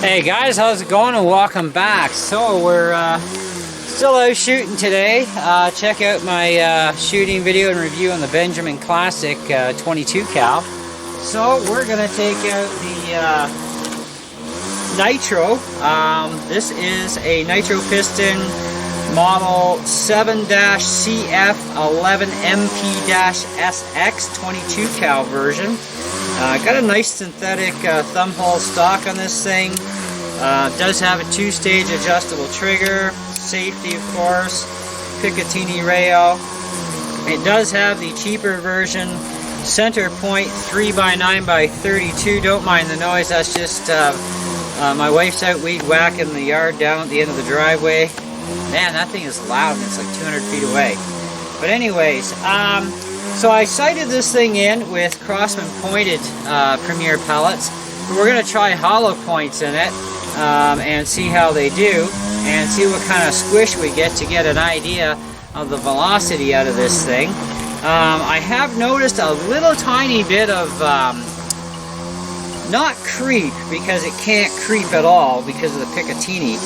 Hey guys, how's it going and welcome back. So we're still out shooting today. Check out my shooting video and review on the Benjamin Classic 22 cal. So we're going to take out the nitro. This is a nitro piston model 7-CF11 MP-SX 22 cal version. Got a nice synthetic thumb hole stock on this thing. Does have a two-stage adjustable trigger, safety of course, Picatinny rail. It does have the cheaper version, center point 3x9x32. Don't mind the noise, that's just my wife's out weed whacking the yard down at the end of the driveway. Man, that thing is loud and it's like 200 feet away. But anyways, so I sighted this thing in with Crosman pointed Premier pellets. We're going to try hollow points in it and see how they do and see what kind of squish we get to get an idea of the velocity out of this thing. I have noticed a little tiny bit of not creep, because it can't creep at all because of the Picatinny,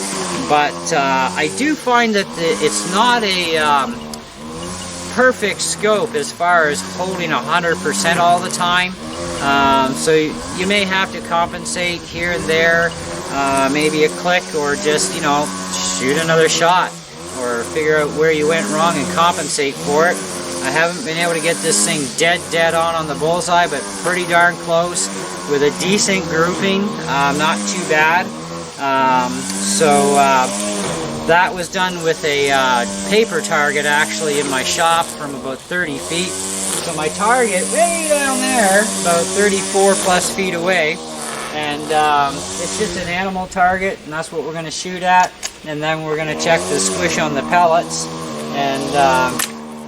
but I do find that it's not a perfect scope as far as holding 100% all the time. So you may have to compensate here and there, maybe a click, or just, you know, shoot another shot or figure out where you went wrong and compensate for it. I haven't been able to get this thing dead on the bullseye, but pretty darn close with a decent grouping, not too bad. That was done with a paper target actually in my shop from about 30 feet. So my target way down there, about 34 plus feet away, and it's just an animal target, and that's what we're going to shoot at. And then we're going to check the squish on the pellets and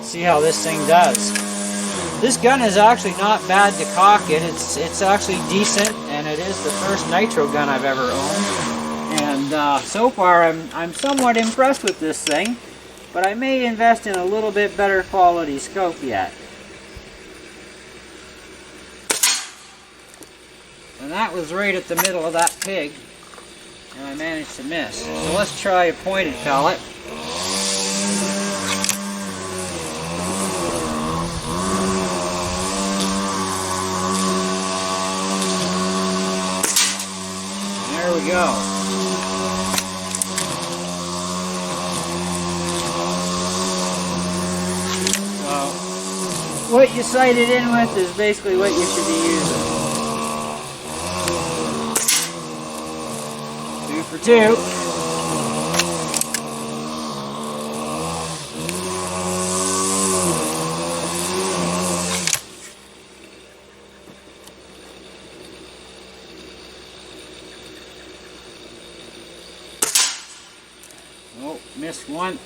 see how this thing does. This gun is actually not bad to cock it. It's actually decent, and it is the first nitro gun I've ever owned. And so far I'm somewhat impressed with this thing, but I may invest in a little bit better quality scope yet. And that was right at the middle of that pig, and I managed to miss. So let's try a pointed pellet. There we go. What you sight it in with is basically what you should be using. 2 for 2. Oh, missed one.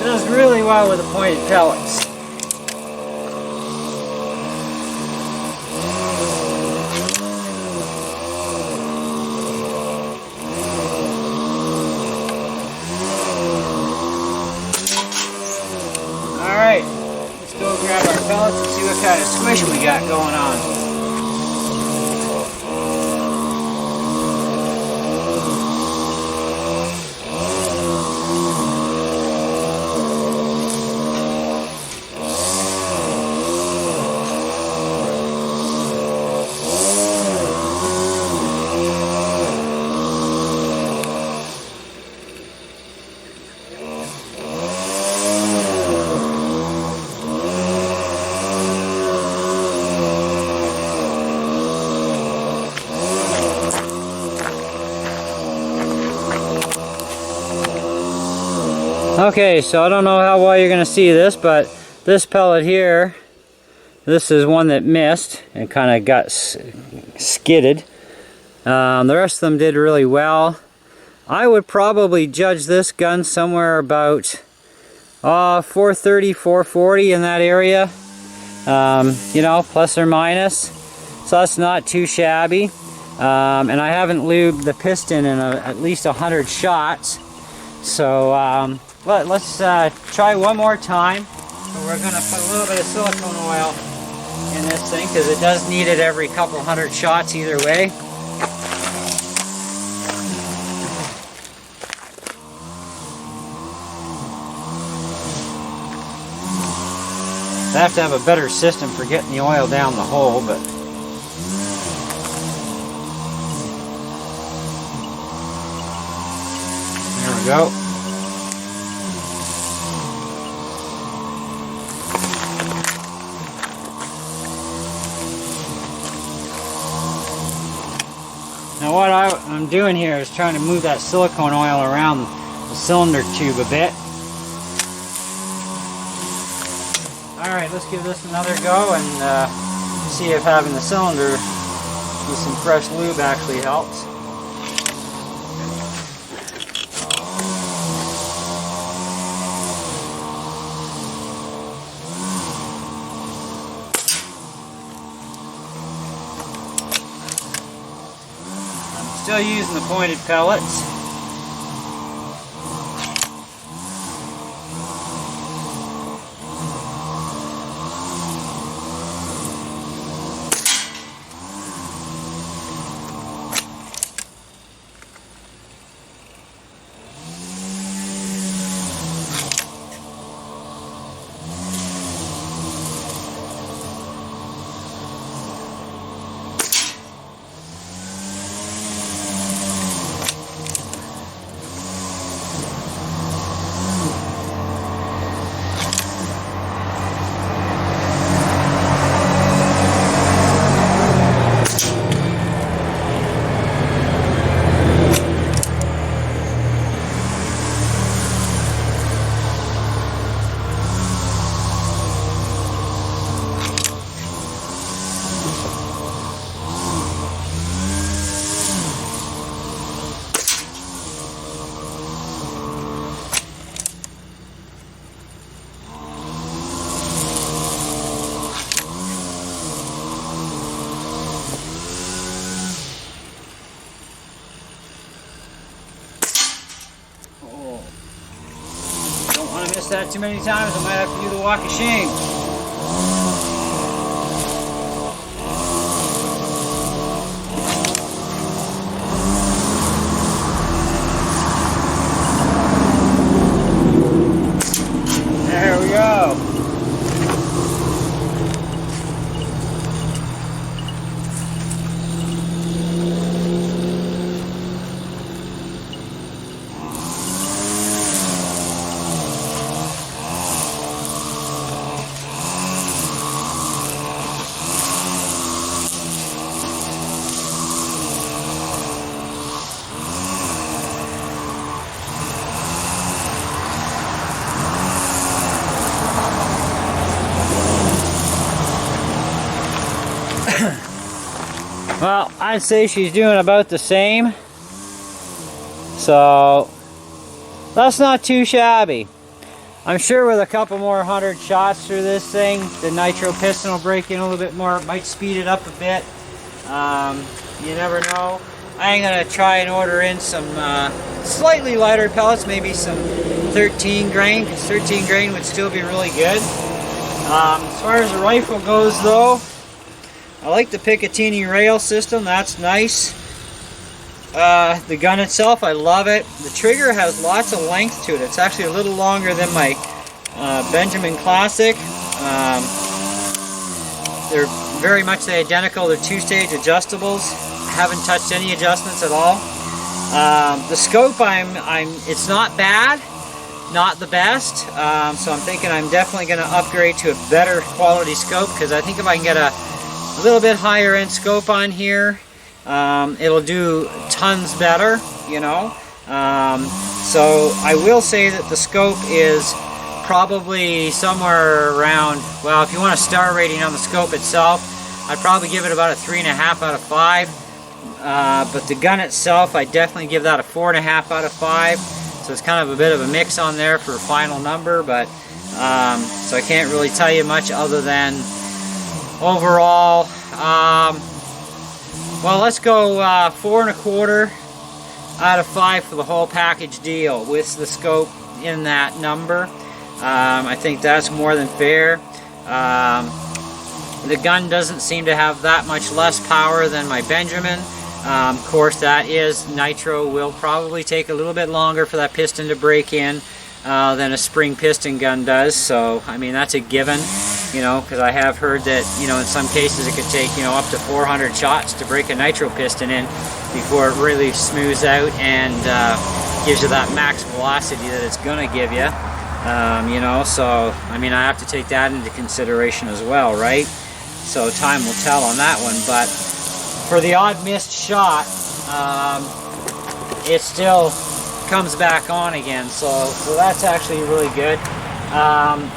Does really well with the pointed pellets. Alright, let's go grab our pellets and see what kind of squish we got going on. Okay, so I don't know how well you're going to see this, but this pellet here This is one that missed and kind of got skidded. The rest of them did really well. I would probably judge this gun somewhere about 430, 440 in that area. You know, plus or minus. So that's not too shabby. And I haven't lubed the piston in at least 100 shots. So let's try one more time. We're going to put a little bit of silicone oil in this thing because it does need it every couple hundred shots either way. I have to have a better system for getting the oil down the hole, but there we go. Now what I'm doing here is trying to move that silicone oil around the cylinder tube a bit. Alright, let's give this another go and see if having the cylinder with some fresh lube actually helps. I'm still using the pointed pellets. That too many times, I might have to do the walk of shame. There we go. Well, I'd say she's doing about the same, so that's not too shabby. I'm sure with a couple more 100 shots through this thing, the nitro piston will break in a little bit more. It might speed it up a bit. You never know. I'm going to try and order in some slightly lighter pellets, maybe some 13 grain, because 13 grain would still be really good. As far as the rifle goes though, I like the Picatinny rail system, that's nice. The gun itself, I love it. The trigger has lots of length to it. It's actually a little longer than my Benjamin Classic. They're very much identical. They're two-stage adjustables. Haven't touched any adjustments at all. The scope, it's not bad, not the best. So I'm thinking I'm definitely going to upgrade to a better quality scope, because I think if I can get a little bit higher end scope on here, it'll do tons better, you know. So I will say that the scope is probably somewhere around, well, if you want a star rating on the scope itself, I'd probably give it about a 3.5 out of 5. But the gun itself, I definitely give that a 4.5 out of 5. So it's kind of a bit of a mix on there for a final number, but so I can't really tell you much other than overall, well, let's go 4.25 out of 5 for the whole package deal with the scope in that number. I think that's more than fair. The gun doesn't seem to have that much less power than my Benjamin. Of course, that is nitro. Will probably take a little bit longer for that piston to break in than a spring piston gun does. So, I mean, that's a given, you know, because I have heard that, you know, in some cases it could take, you know, up to 400 shots to break a nitro piston in before it really smooths out and gives you that max velocity that it's going to give you. You know, so, I mean, I have to take that into consideration as well, right? So time will tell on that one, but for the odd missed shot, it still comes back on again, so that's actually really good.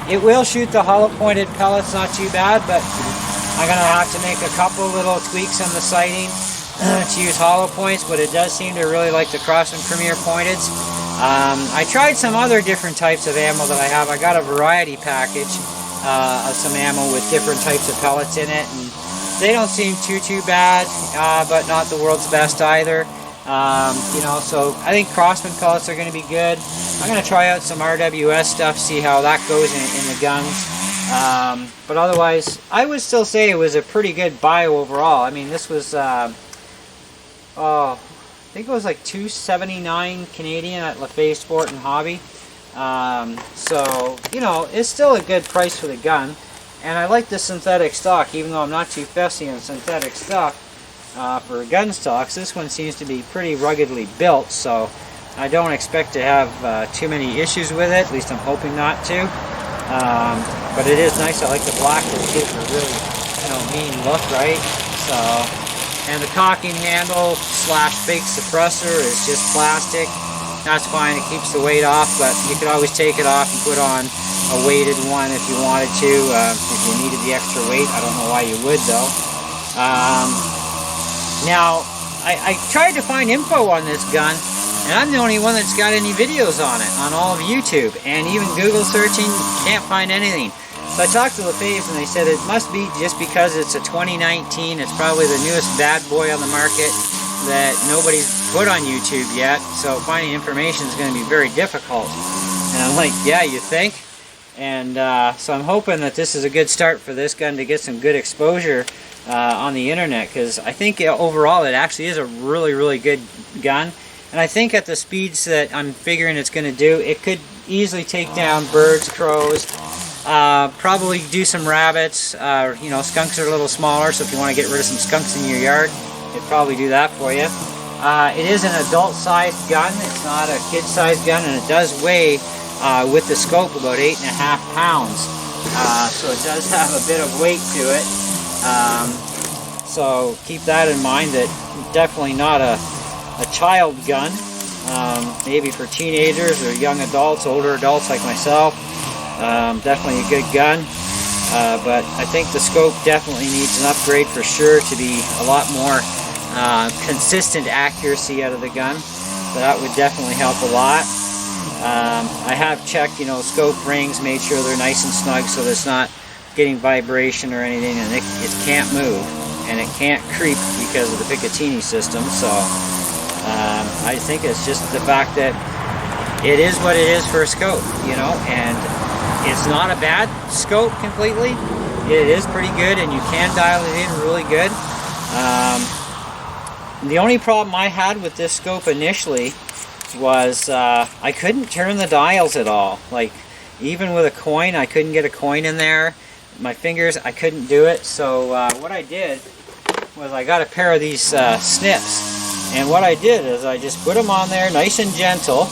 It will shoot the hollow pointed pellets not too bad, but I'm going to have to make a couple little tweaks on the sighting to use hollow points, but it does seem to really like the Crosman Premier pointeds. I tried some other different types of ammo that I have. I got a variety package of some ammo with different types of pellets in it, and they don't seem too bad, but not the world's best either. You know, so I think Crosman pellets are going to be good. I'm going to try out some RWS stuff, see how that goes in the guns. But otherwise, I would still say it was a pretty good buy overall. I mean, this was, I think it was like $2.79 Canadian at LaFay Sport and Hobby. So, you know, it's still a good price for the gun. And I like the synthetic stock, even though I'm not too fussy on synthetic stuff for gun stocks. This one seems to be pretty ruggedly built, so I don't expect to have too many issues with it. At least I'm hoping not to. But it is nice. I like the black. It gives a really, you know, mean look, right? So, and the cocking handle slash fake suppressor is just plastic. That's fine. It keeps the weight off, but you could always take it off and put on a weighted one if you wanted to, if you needed the extra weight. I don't know why you would, though. Now, I tried to find info on this gun, and I'm the only one that's got any videos on it, on all of YouTube, and even Google searching, can't find anything. So I talked to LaFave's, and they said it must be just because it's a 2019, it's probably the newest bad boy on the market that nobody's put on YouTube yet, so finding information is going to be very difficult. And I'm like, yeah, you think? And so I'm hoping that this is a good start for this gun to get some good exposure on the internet, because I think overall it actually is a really good gun. And I think at the speeds that I'm figuring it's going to do, it could easily take down birds, crows, probably do some rabbits. You know, skunks are a little smaller, so if you want to get rid of some skunks in your yard, it'd probably do that for you. It is an adult-sized gun. It's not a kid-sized gun, and it does weigh with the scope about 8.5 pounds. So it does have a bit of weight to it. So keep that in mind, that definitely not a child gun. Maybe for teenagers or young adults, older adults like myself. Definitely a good gun. But I think the scope definitely needs an upgrade for sure to be a lot more consistent accuracy out of the gun. So that would definitely help a lot. I have checked, you know, scope rings, made sure they're nice and snug so that it's not getting vibration or anything, and it can't move and it can't creep because of the Picatinny system. So I think it's just the fact that it is what it is for a scope, you know, and it's not a bad scope completely. It is pretty good, and you can dial it in really good. The only problem I had with this scope initially was I couldn't turn the dials at all. Like, even with a coin, I couldn't get a coin in there. My fingers, I couldn't do it. So what I did was I got a pair of these snips, and what I did is I just put them on there nice and gentle,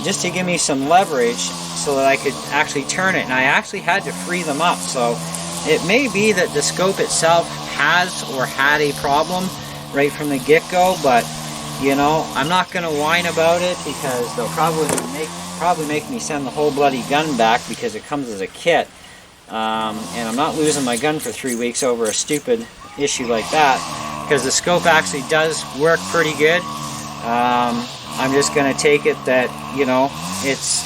just to give me some leverage so that I could actually turn it. And I actually had to free them up. So it may be that the scope itself has or had a problem right from the get-go, but you know, I'm not going to whine about it because they'll probably make me send the whole bloody gun back because it comes as a kit. And I'm not losing my gun for 3 weeks over a stupid issue like that, because the scope actually does work pretty good. I'm just going to take it that, you know, it's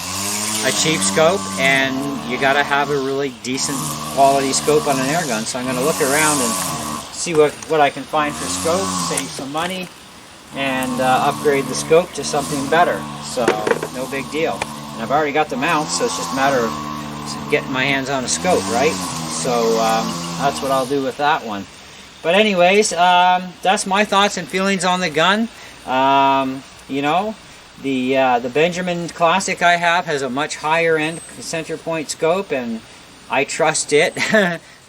a cheap scope and you got to have a really decent quality scope on an air gun. So I'm going to look around and see what I can find for scopes, save some money, and upgrade the scope to something better. So no big deal. And I've already got the mount, so it's just a matter of getting my hands on a scope, right? So that's what I'll do with that one. But anyways, that's my thoughts and feelings on the gun. You know, the Benjamin Classic I have has a much higher end center point scope, and I trust it.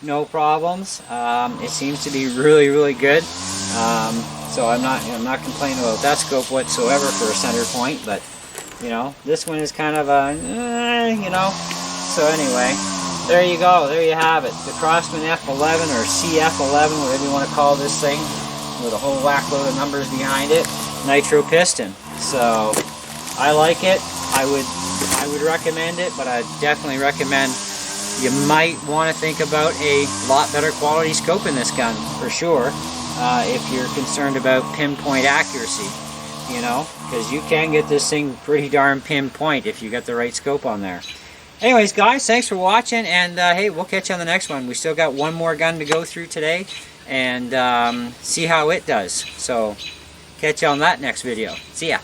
No problems. It seems to be really, really good. So I'm not complaining about that scope whatsoever for a center point. But you know, this one is kind of a you know. So anyway, there you go. There you have it. The Crosman F11 or CF11, whatever you want to call this thing, with a whole whack load of numbers behind it. Nitro piston. So I like it. I would recommend it, but I definitely recommend you might want to think about a lot better quality scope in this gun for sure, if you're concerned about pinpoint accuracy, you know, because you can get this thing pretty darn pinpoint if you got the right scope on there. Anyways, guys, thanks for watching, and hey, we'll catch you on the next one. We still got one more gun to go through today and see how it does. So catch you on that next video. See ya.